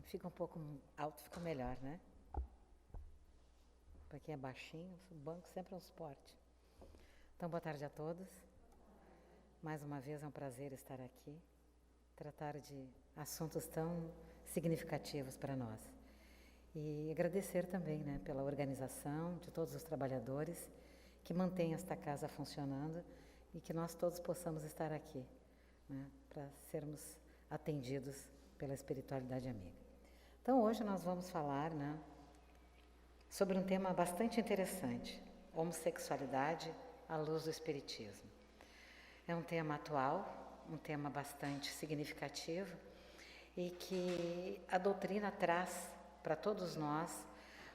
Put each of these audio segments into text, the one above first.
Sempre fica um pouco alto, fica melhor, né? Para quem é baixinho, o banco sempre é um suporte. Então, boa tarde a todos. Mais uma vez é um prazer estar aqui, tratar de assuntos tão significativos para nós. E agradecer também, né, pela organização de todos os trabalhadores que mantêm esta casa funcionando e que nós todos possamos estar aqui, né, para sermos atendidos pela espiritualidade amiga. Então, hoje nós vamos falar, né, sobre um tema bastante interessante, homossexualidade à luz do espiritismo. É um tema atual, um tema bastante significativo e que a doutrina traz para todos nós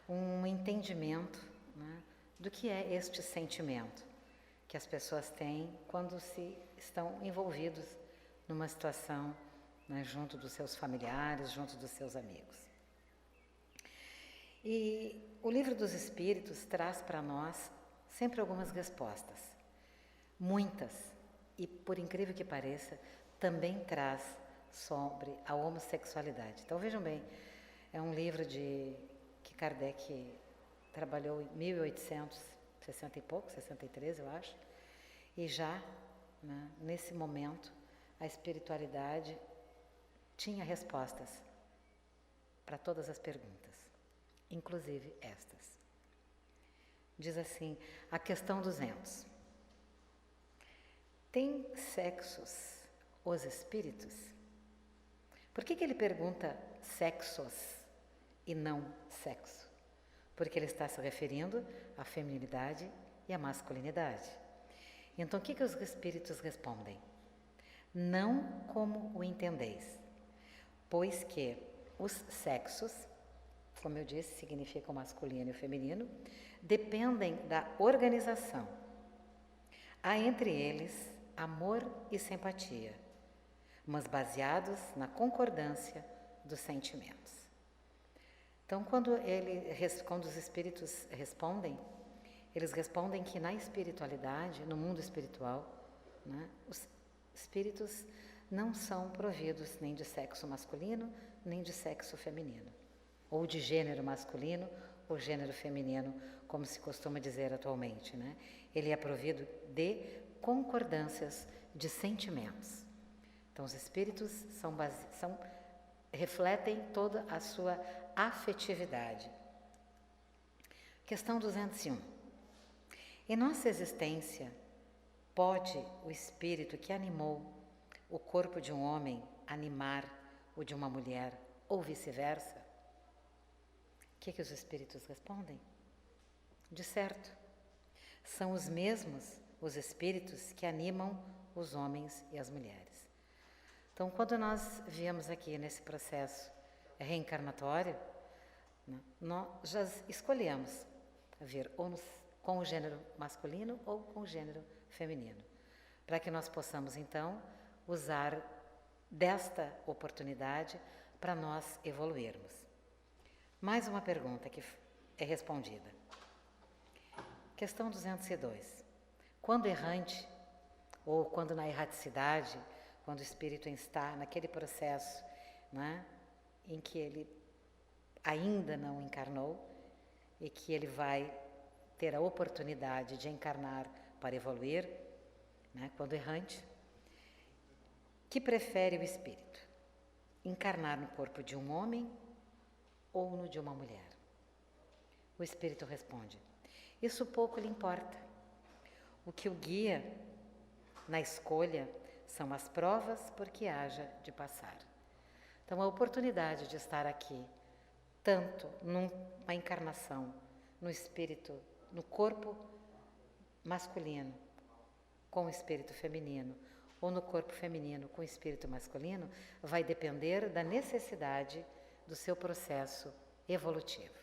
um entendimento, né, do que é este sentimento que as pessoas têm quando se estão envolvidos numa situação, né, junto dos seus familiares, junto dos seus amigos. E o Livro dos Espíritos traz para nós sempre algumas respostas, muitas, e por incrível que pareça, também traz sobre a homossexualidade. Então vejam bem, é um livro que Kardec trabalhou em 1860 e pouco, 63 eu acho, e já, né, nesse momento a espiritualidade tinha respostas para todas as perguntas, inclusive estas. Diz assim, a questão 200. Tem sexos os espíritos? Por que ele pergunta sexos e não sexo? Porque ele está se referindo à feminilidade e à masculinidade. Então, o que os espíritos respondem? Não como o entendeis, pois que os sexos, como eu disse, significam masculino e feminino, dependem da organização. Há entre eles amor e simpatia, mas baseados na concordância dos sentimentos. Então, quando os espíritos respondem, eles respondem que na espiritualidade, no mundo espiritual, né, os espíritos não são providos nem de sexo masculino, nem de sexo feminino, ou de gênero masculino ou gênero feminino, como se costuma dizer atualmente, né? Ele é provido de concordâncias de sentimentos. Então, os espíritos refletem toda a sua afetividade. Questão 201. Em nossa existência, pode o espírito que animou o corpo de um homem animar o de uma mulher ou vice-versa? O que os espíritos respondem? De certo, são os mesmos os espíritos que animam os homens e as mulheres. Então, quando nós viemos aqui nesse processo reencarnatório, né, nós já escolhemos vir ou com o gênero masculino ou com o gênero feminino, para que nós possamos, então, usar desta oportunidade para nós evoluirmos. Mais uma pergunta que é respondida. Questão 202. Quando errante, ou quando na erraticidade, quando o espírito está naquele processo, né, em que ele ainda não encarnou e que ele vai ter a oportunidade de encarnar para evoluir, né, quando errante, que prefere o espírito? Encarnar no corpo de um homem ou no de uma mulher? O espírito responde, isso pouco lhe importa. O que o guia na escolha são as provas por que haja de passar. Então, a oportunidade de estar aqui, tanto numa encarnação, no espírito, no corpo masculino, com o espírito feminino, ou no corpo feminino com o espírito masculino, vai depender da necessidade do seu processo evolutivo.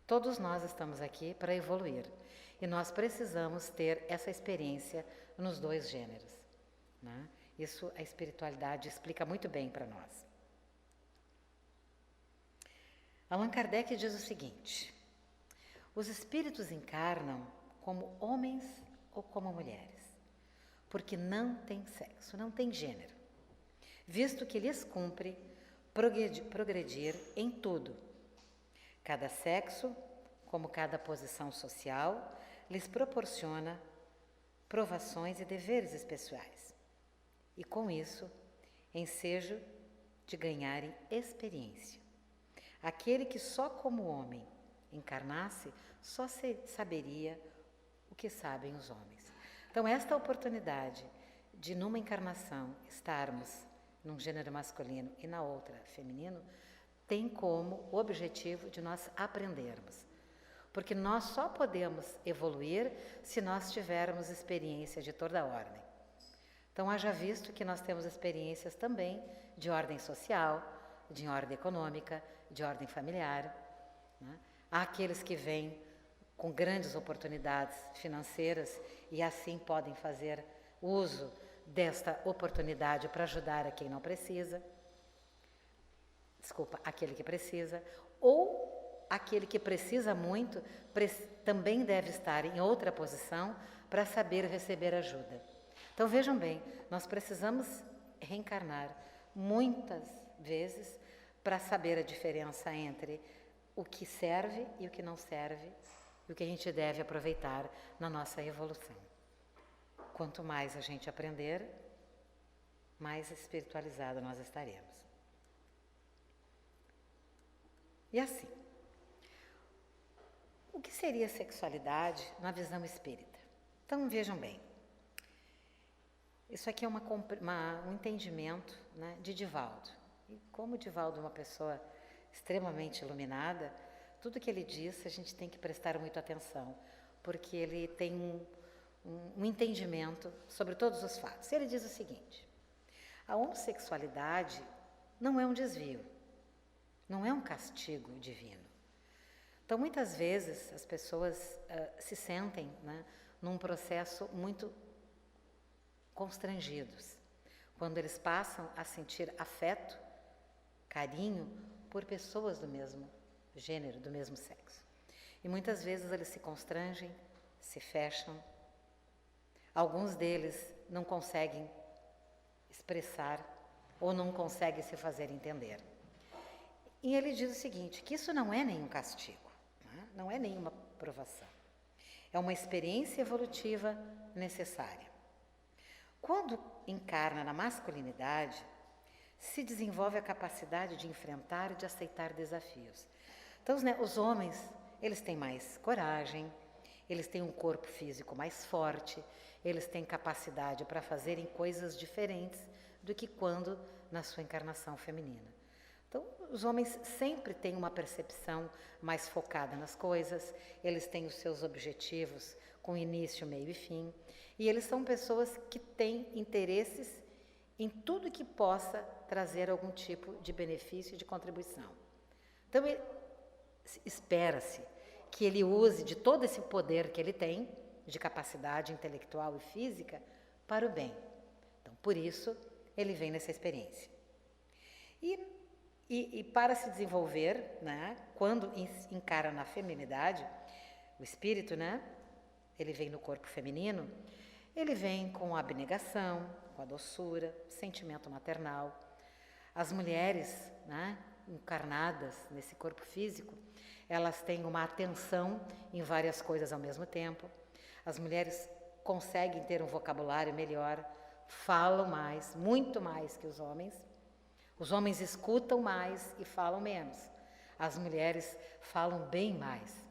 Todos nós estamos aqui para evoluir e nós precisamos ter essa experiência nos dois gêneros, né? Isso a espiritualidade explica muito bem para nós. Allan Kardec diz o seguinte, os espíritos encarnam como homens ou como mulheres, porque não tem sexo, não tem gênero, visto que lhes cumpre progredir em tudo. Cada sexo, como cada posição social, lhes proporciona provações e deveres especiais. E com isso, ensejo de ganharem experiência. Aquele que só como homem encarnasse, só saberia o que sabem os homens. Então, esta oportunidade de numa encarnação estarmos num gênero masculino e na outra feminino, tem como objetivo de nós aprendermos. Porque nós só podemos evoluir se nós tivermos experiência de toda a ordem. Então, haja visto que nós temos experiências também de ordem social, de ordem econômica, de ordem familiar, né? Há aqueles que vêm com grandes oportunidades financeiras e assim podem fazer uso desta oportunidade para ajudar a quem não precisa. Aquele que precisa. Ou aquele que precisa muito também deve estar em outra posição para saber receber ajuda. Então vejam bem, nós precisamos reencarnar muitas vezes para saber a diferença entre o que serve e o que não serve, e o que a gente deve aproveitar na nossa evolução. Quanto mais a gente aprender, mais espiritualizado nós estaremos. E assim, o que seria sexualidade na visão espírita? Então vejam bem, isso aqui é um entendimento, né, de Divaldo. E como Divaldo é uma pessoa extremamente iluminada, tudo que ele diz a gente tem que prestar muita atenção, porque ele tem um entendimento sobre todos os fatos. Ele diz o seguinte: a homossexualidade não é um desvio, não é um castigo divino. Então, muitas vezes, as pessoas se sentem, né, num processo muito constrangidos, quando eles passam a sentir afeto, carinho por pessoas do mesmo gênero, do mesmo sexo. E muitas vezes eles se constrangem, se fecham. Alguns deles não conseguem expressar ou não conseguem se fazer entender. E ele diz o seguinte, que isso não é nenhum castigo, né? Não é nenhuma provação. É uma experiência evolutiva necessária. Quando encarna na masculinidade, se desenvolve a capacidade de enfrentar e de aceitar desafios. Então, né, os homens, eles têm mais coragem, eles têm um corpo físico mais forte, eles têm capacidade para fazerem coisas diferentes do que quando na sua encarnação feminina. Então, os homens sempre têm uma percepção mais focada nas coisas, eles têm os seus objetivos com início, meio e fim, e eles são pessoas que têm interesses em tudo que possa trazer algum tipo de benefício e de contribuição. Então, espera-se que ele use de todo esse poder que ele tem, de capacidade intelectual e física, para o bem. Então, por isso, ele vem nessa experiência. E para se desenvolver, né, quando encara na feminidade, o espírito, né, ele vem no corpo feminino, ele vem com a abnegação, com a doçura, sentimento maternal. As mulheres, né, encarnadas nesse corpo físico, elas têm uma atenção em várias coisas ao mesmo tempo. As mulheres conseguem ter um vocabulário melhor, falam mais, muito mais que os homens. Os homens escutam mais e falam menos. As mulheres falam bem mais.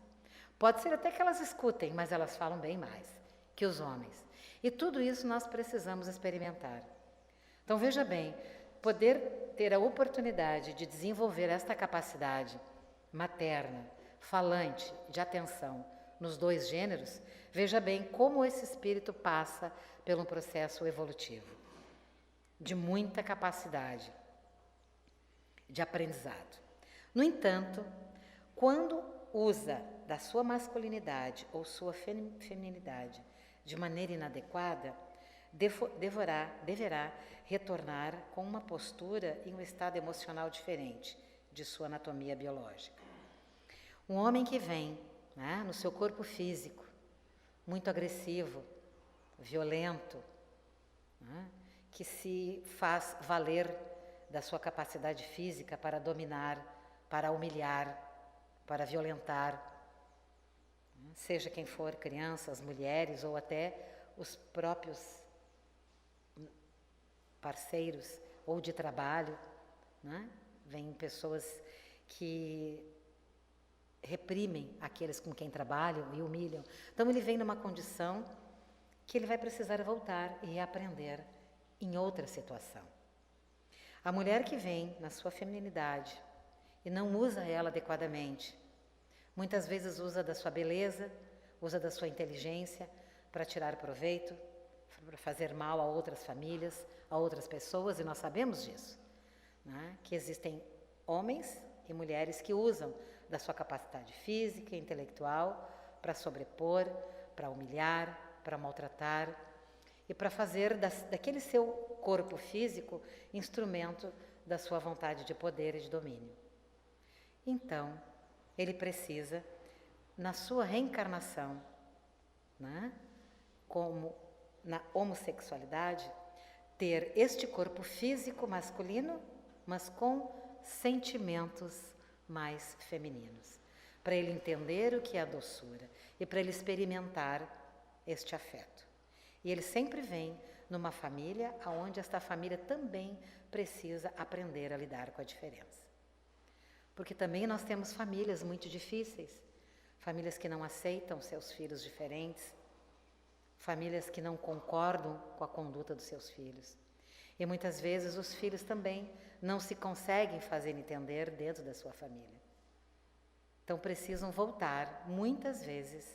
Pode ser até que elas escutem, mas elas falam bem mais que os homens. E tudo isso nós precisamos experimentar. Então, veja bem, poder ter a oportunidade de desenvolver esta capacidade materna, falante, de atenção nos dois gêneros, veja bem como esse espírito passa pelo processo evolutivo, de muita capacidade de aprendizado. No entanto, quando usa da sua masculinidade ou sua feminilidade de maneira inadequada, deverá retornar com uma postura e um estado emocional diferente de sua anatomia biológica. Um homem que vem, né, no seu corpo físico, muito agressivo, violento, né, que se faz valer da sua capacidade física para dominar, para humilhar, para violentar, seja quem for, crianças, mulheres ou até os próprios parceiros ou de trabalho, né? Vêm pessoas que reprimem aqueles com quem trabalham e humilham. Então ele vem numa condição que ele vai precisar voltar e reaprender em outra situação. A mulher que vem na sua feminilidade e não usa ela adequadamente, muitas vezes usa da sua beleza, usa da sua inteligência para tirar proveito, para fazer mal a outras famílias, a outras pessoas, e nós sabemos disso, né? Que existem homens e mulheres que usam da sua capacidade física e intelectual para sobrepor, para humilhar, para maltratar e para fazer daquele seu corpo físico instrumento da sua vontade de poder e de domínio. Então, ele precisa, na sua reencarnação, né, como na homossexualidade, ter este corpo físico masculino, mas com sentimentos mais femininos, para ele entender o que é a doçura e para ele experimentar este afeto. E ele sempre vem numa família onde esta família também precisa aprender a lidar com a diferença. Porque também nós temos famílias muito difíceis, famílias que não aceitam seus filhos diferentes, famílias que não concordam com a conduta dos seus filhos. E muitas vezes os filhos também não se conseguem fazer entender dentro da sua família. Então precisam voltar, muitas vezes,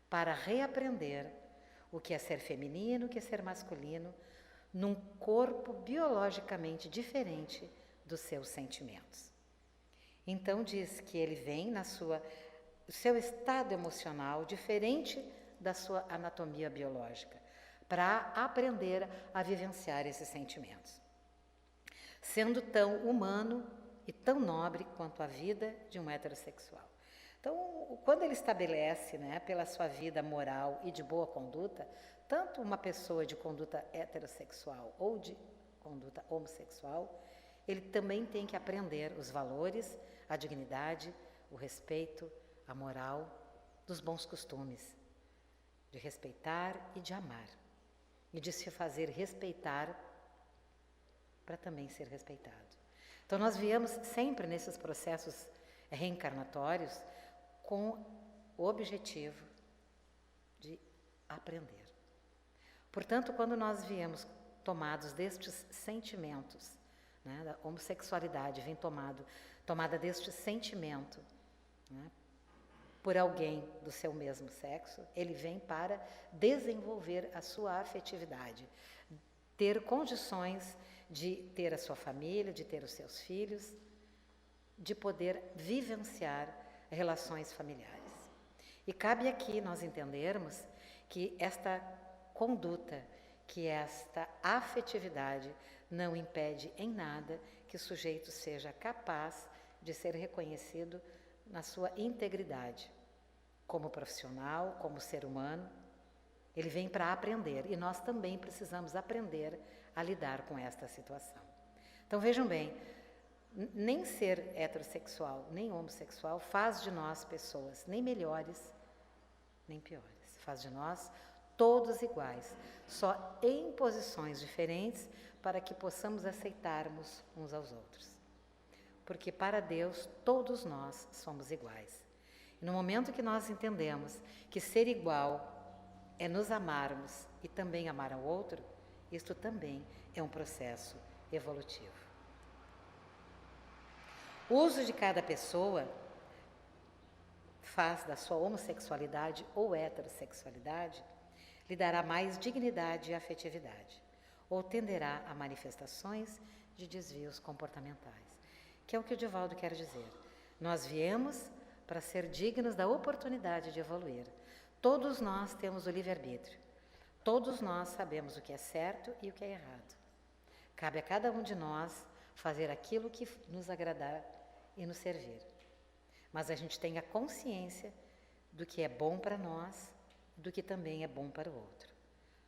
para reaprender o que é ser feminino, o que é ser masculino, num corpo biologicamente diferente dos seus sentimentos. Então diz que ele vem no seu estado emocional diferente da sua anatomia biológica, para aprender a vivenciar esses sentimentos. Sendo tão humano e tão nobre quanto a vida de um heterossexual. Então, quando ele estabelece, né, pela sua vida moral e de boa conduta, tanto uma pessoa de conduta heterossexual ou de conduta homossexual, ele também tem que aprender os valores, a dignidade, o respeito, a moral, dos bons costumes, de respeitar e de amar, e de se fazer respeitar para também ser respeitado. Então nós viemos sempre nesses processos reencarnatórios com o objetivo de aprender. Portanto, quando nós viemos tomados destes sentimentos, né, da homossexualidade vem tomada deste sentimento, né, por alguém do seu mesmo sexo, ele vem para desenvolver a sua afetividade, ter condições de ter a sua família, de ter os seus filhos, de poder vivenciar relações familiares. E cabe aqui nós entendermos que esta conduta, que esta afetividade não impede em nada que o sujeito seja capaz de ser reconhecido na sua integridade, como profissional, como ser humano. Ele vem para aprender e nós também precisamos aprender a lidar com esta situação. Então vejam bem, nem ser heterossexual, nem homossexual faz de nós pessoas nem melhores, nem piores. Faz de nós todos iguais, só em posições diferentes para que possamos aceitarmos uns aos outros. Porque para Deus todos nós somos iguais. E no momento que nós entendemos que ser igual é nos amarmos e também amar ao outro, isto também é um processo evolutivo. O uso de cada pessoa faz da sua homossexualidade ou heterossexualidade lhe dará mais dignidade e afetividade, ou tenderá a manifestações de desvios comportamentais, que é o que o Divaldo quer dizer. Nós viemos para ser dignos da oportunidade de evoluir. Todos nós temos o livre-arbítrio. Todos nós sabemos o que é certo e o que é errado. Cabe a cada um de nós fazer aquilo que nos agradar e nos servir. Mas a gente tenha consciência do que é bom para nós e do que também é bom para o outro.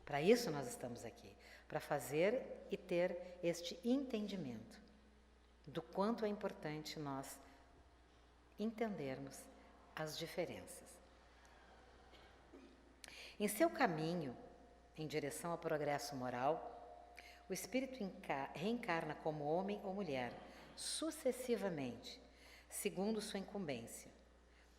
Para isso nós estamos aqui, para fazer e ter este entendimento do quanto é importante nós entendermos as diferenças. Em seu caminho, em direção ao progresso moral, o espírito reencarna como homem ou mulher, sucessivamente, segundo sua incumbência,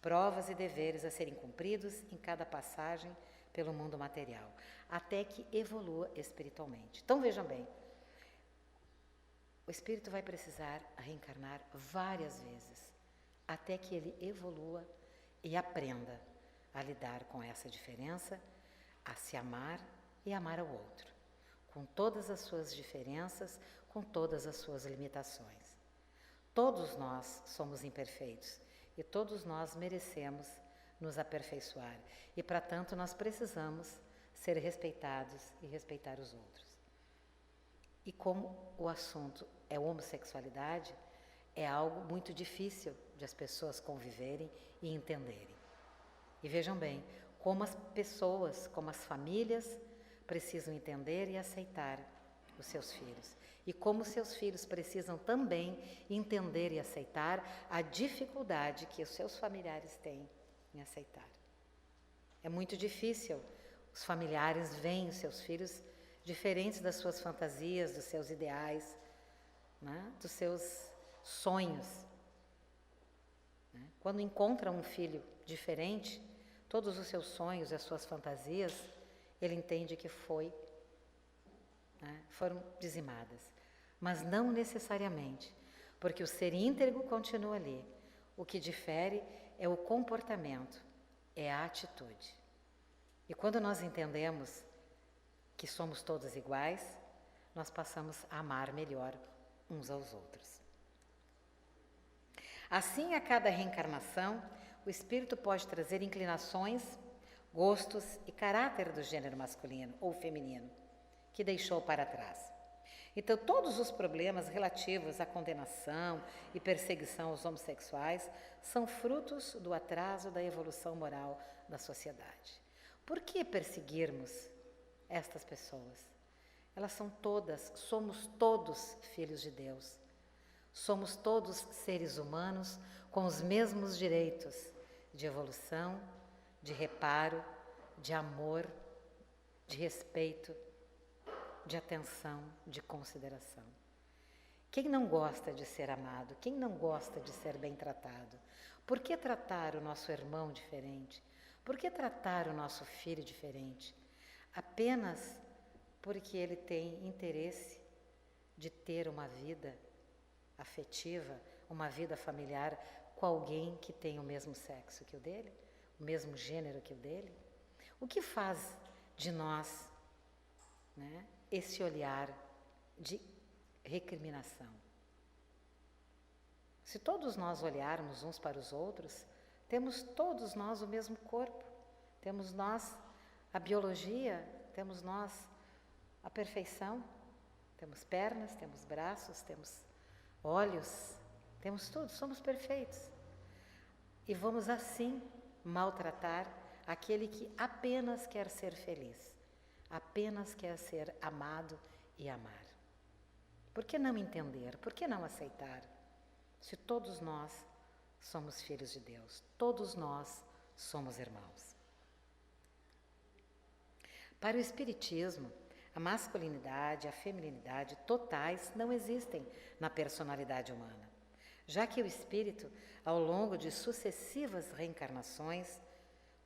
provas e deveres a serem cumpridos em cada passagem pelo mundo material, até que evolua espiritualmente. Então vejam bem, o espírito vai precisar reencarnar várias vezes, até que ele evolua e aprenda a lidar com essa diferença, a se amar e amar ao outro, com todas as suas diferenças, com todas as suas limitações. Todos nós somos imperfeitos e todos nós merecemos nos aperfeiçoar e, para tanto, nós precisamos ser respeitados e respeitar os outros. E como o assunto é homossexualidade, é algo muito difícil de as pessoas conviverem e entenderem. E vejam bem, como as pessoas, como as famílias precisam entender e aceitar os seus filhos. E como seus filhos precisam também entender e aceitar a dificuldade que os seus familiares têm em aceitar. É muito difícil, os familiares veem os seus filhos diferentes das suas fantasias, dos seus ideais, né? Dos seus sonhos. Né? Quando encontram um filho diferente, todos os seus sonhos e as suas fantasias, ele entende que foram dizimadas. Mas não necessariamente, porque o ser íntegro continua ali. O que difere é o comportamento, é a atitude. E quando nós entendemos que somos todos iguais, nós passamos a amar melhor uns aos outros. Assim, a cada reencarnação, o espírito pode trazer inclinações, gostos e caráter do gênero masculino ou feminino, que deixou para trás. Então, todos os problemas relativos à condenação e perseguição aos homossexuais são frutos do atraso da evolução moral da sociedade. Por que perseguirmos estas pessoas? Elas somos todos filhos de Deus. Somos todos seres humanos com os mesmos direitos de evolução, de reparo, de amor, de respeito, de atenção, de consideração. Quem não gosta de ser amado? Quem não gosta de ser bem tratado? Por que tratar o nosso irmão diferente? Por que tratar o nosso filho diferente? Apenas porque ele tem interesse de ter uma vida afetiva, uma vida familiar com alguém que tem o mesmo sexo que o dele, o mesmo gênero que o dele? O que faz de nós, né, esse olhar de recriminação? Se todos nós olharmos uns para os outros, temos todos nós o mesmo corpo, temos nós a biologia, temos nós a perfeição, temos pernas, temos braços, temos olhos, temos tudo, somos perfeitos. E vamos assim maltratar aquele que apenas quer ser feliz, apenas quer ser amado e amar. Por que não entender? Por que não aceitar? Se todos nós somos filhos de Deus, todos nós somos irmãos. Para o Espiritismo, a masculinidade e a feminilidade totais não existem na personalidade humana, já que o espírito, ao longo de sucessivas reencarnações,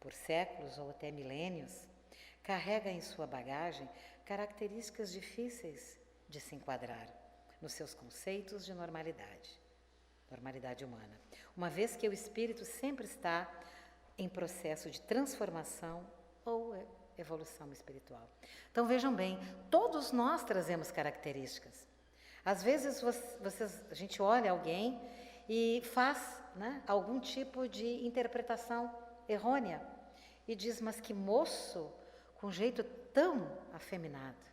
por séculos ou até milênios, carrega em sua bagagem características difíceis de se enquadrar nos seus conceitos de normalidade humana, uma vez que o espírito sempre está em processo de transformação ou evolução espiritual. Então vejam bem, todos nós trazemos características. Às vezes a gente olha alguém e faz, né, algum tipo de interpretação errônea e diz, mas que moço com jeito tão afeminado,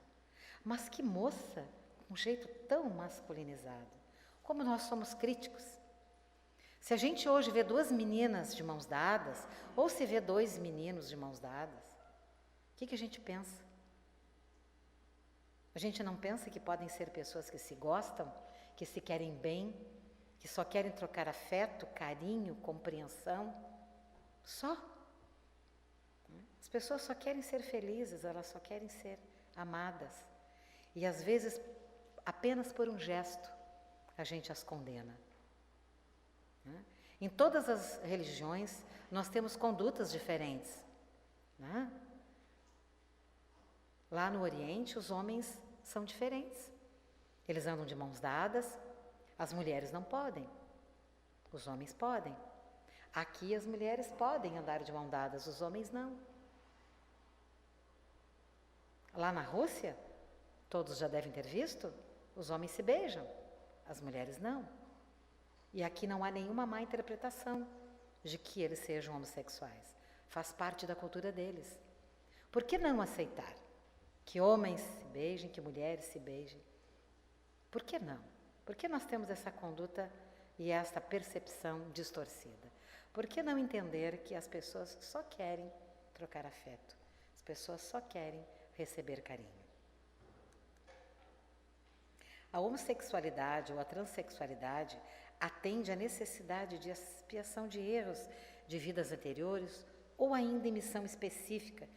mas que moça com jeito tão masculinizado. Como nós somos críticos. Se a gente hoje vê duas meninas de mãos dadas, ou se vê dois meninos de mãos dadas, o que a gente pensa? A gente não pensa que podem ser pessoas que se gostam, que se querem bem, que só querem trocar afeto, carinho, compreensão, só. As pessoas só querem ser felizes, elas só querem ser amadas. E às vezes, apenas por um gesto, a gente as condena. Em todas as religiões, nós temos condutas diferentes. Lá no Oriente, os homens são diferentes. Eles andam de mãos dadas, as mulheres não podem, os homens podem. Aqui as mulheres podem andar de mãos dadas, os homens não. Lá na Rússia, todos já devem ter visto, os homens se beijam, as mulheres não. E aqui não há nenhuma má interpretação de que eles sejam homossexuais. Faz parte da cultura deles. Por que não aceitar que homens se beijem, que mulheres se beijem? Por que não? Por que nós temos essa conduta e essa percepção distorcida? Por que não entender que as pessoas só querem trocar afeto? As pessoas só querem receber carinho. A homossexualidade ou a transexualidade atende à necessidade de expiação de erros de vidas anteriores ou ainda em missão específica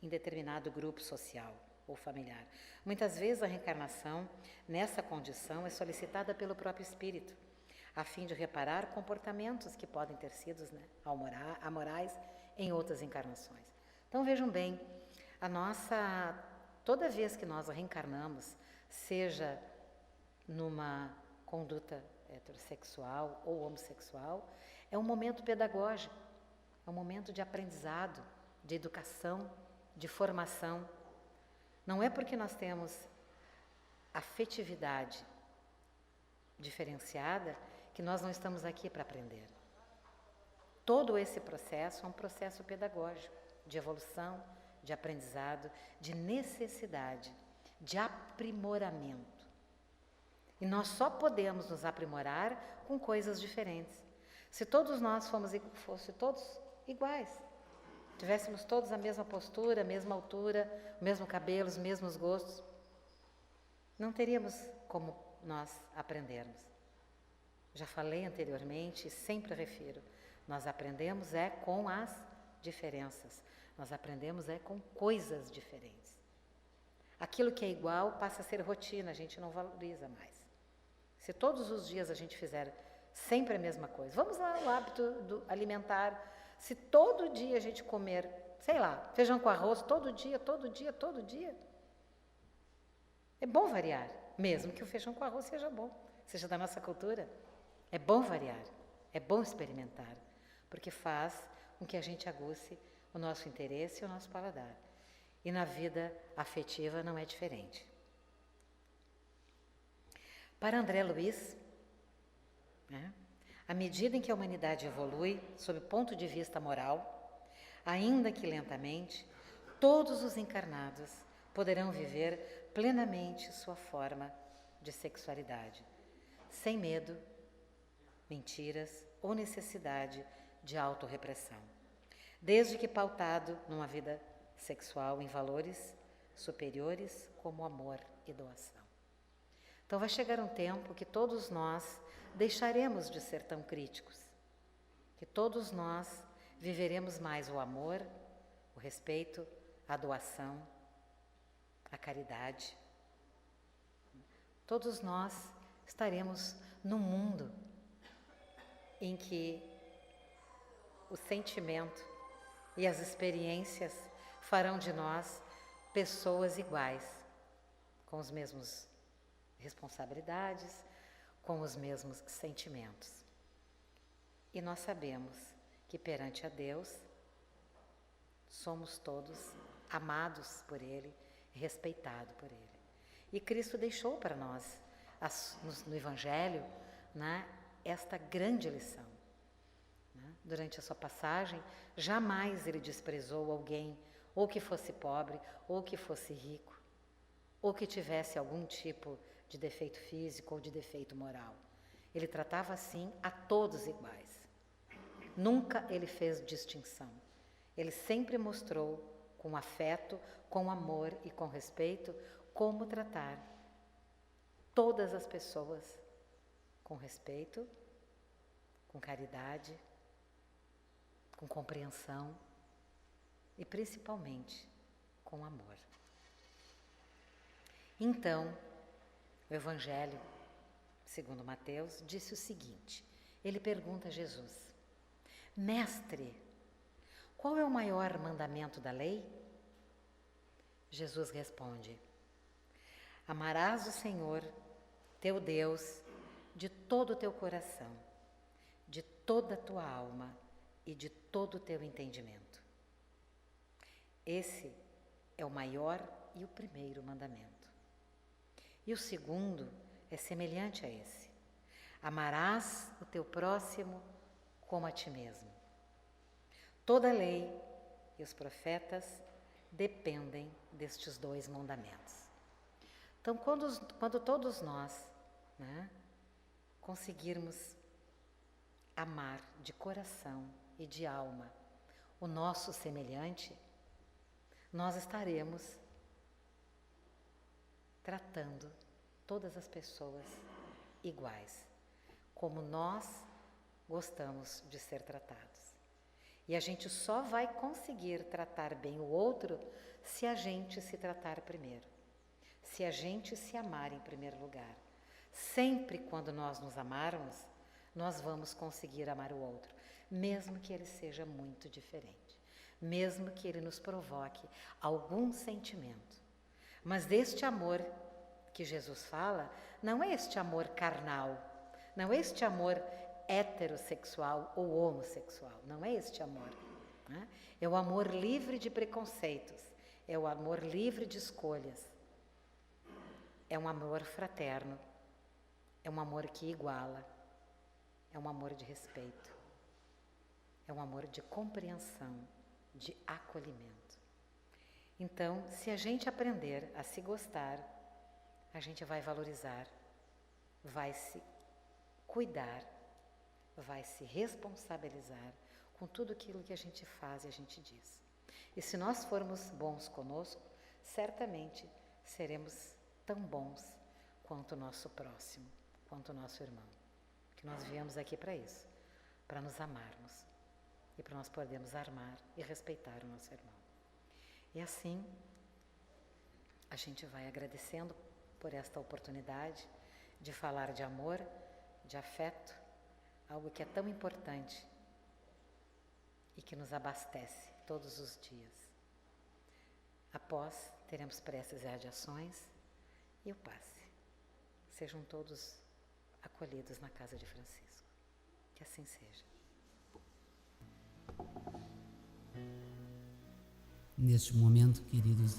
em determinado grupo social ou familiar. Muitas vezes a reencarnação nessa condição é solicitada pelo próprio espírito, a fim de reparar comportamentos que podem ter sido amorais em outras encarnações. Então vejam bem, toda vez que nós reencarnamos, seja numa conduta heterossexual ou homossexual, é um momento pedagógico, é um momento de aprendizado, de educação, de formação. Não é porque nós temos afetividade diferenciada que nós não estamos aqui para aprender. Todo esse processo é um processo pedagógico, de evolução, de aprendizado, de necessidade, de aprimoramento. E nós só podemos nos aprimorar com coisas diferentes. Se todos nós fossem todos iguais, tivéssemos todos a mesma postura, a mesma altura, o mesmo cabelo, os mesmos gostos, não teríamos como nós aprendermos. Já falei anteriormente e sempre refiro, nós aprendemos com as diferenças, nós aprendemos com coisas diferentes. Aquilo que é igual passa a ser rotina, a gente não valoriza mais. Se todos os dias a gente fizer sempre a mesma coisa, vamos lá no hábito alimentar, se todo dia a gente comer, sei lá, feijão com arroz, todo dia, é bom variar, mesmo que o feijão com arroz seja bom, seja da nossa cultura. É bom variar, é bom experimentar, porque faz com que a gente aguce o nosso interesse e o nosso paladar. E na vida afetiva não é diferente. Para André Luiz, à medida em que a humanidade evolui, sob o ponto de vista moral, ainda que lentamente, todos os encarnados poderão viver plenamente sua forma de sexualidade, sem medo, mentiras ou necessidade de autorrepressão, desde que pautado numa vida sexual em valores superiores como amor e doação. Então vai chegar um tempo que todos nós deixaremos de ser tão críticos, que todos nós viveremos mais o amor, o respeito, a doação, a caridade. Todos nós estaremos num mundo em que o sentimento e as experiências farão de nós pessoas iguais, com os mesmos responsabilidades, com os mesmos sentimentos. E nós sabemos que perante a Deus somos todos amados por Ele, respeitados por Ele. E Cristo deixou para nós, no Evangelho, esta grande lição. Durante a sua passagem, jamais Ele desprezou alguém, ou que fosse pobre, ou que fosse rico, ou que tivesse algum tipo de defeito físico ou de defeito moral. Ele tratava assim a todos iguais. Nunca ele fez distinção. Ele sempre mostrou com afeto, com amor e com respeito como tratar todas as pessoas com respeito, com caridade, com compreensão e principalmente com amor. Então, o Evangelho, segundo Mateus, disse o seguinte: ele pergunta a Jesus: Mestre, qual é o maior mandamento da lei? Jesus responde: amarás o Senhor, teu Deus, de todo o teu coração, de toda a tua alma e de todo o teu entendimento. Esse é o maior e o primeiro mandamento. E o segundo é semelhante a esse: amarás o teu próximo como a ti mesmo. Toda a lei e os profetas dependem destes dois mandamentos. Então, quando todos nós, conseguirmos amar de coração e de alma o nosso semelhante, nós estaremos tratando todas as pessoas iguais, como nós gostamos de ser tratados. E a gente só vai conseguir tratar bem o outro se a gente se tratar primeiro, se a gente se amar em primeiro lugar. Sempre quando nós nos amarmos, nós vamos conseguir amar o outro, mesmo que ele seja muito diferente, mesmo que ele nos provoque algum sentimento. Mas deste amor que Jesus fala, não é este amor carnal, não é este amor heterossexual ou homossexual, não é este amor. É o amor livre de preconceitos, é o amor livre de escolhas, é um amor fraterno, é um amor que iguala, é um amor de respeito, é um amor de compreensão, de acolhimento. Então, se a gente aprender a se gostar, a gente vai valorizar, vai se cuidar, vai se responsabilizar com tudo aquilo que a gente faz e a gente diz. E se nós formos bons conosco, certamente seremos tão bons quanto o nosso próximo, quanto o nosso irmão. Que nós viemos aqui para isso, para nos amarmos e para nós podermos amar e respeitar o nosso irmão. E assim, a gente vai agradecendo por esta oportunidade de falar de amor, de afeto, algo que é tão importante e que nos abastece todos os dias. Após, teremos preces e radiações e o passe. Sejam todos acolhidos na casa de Francisco. Que assim seja. Neste momento, queridos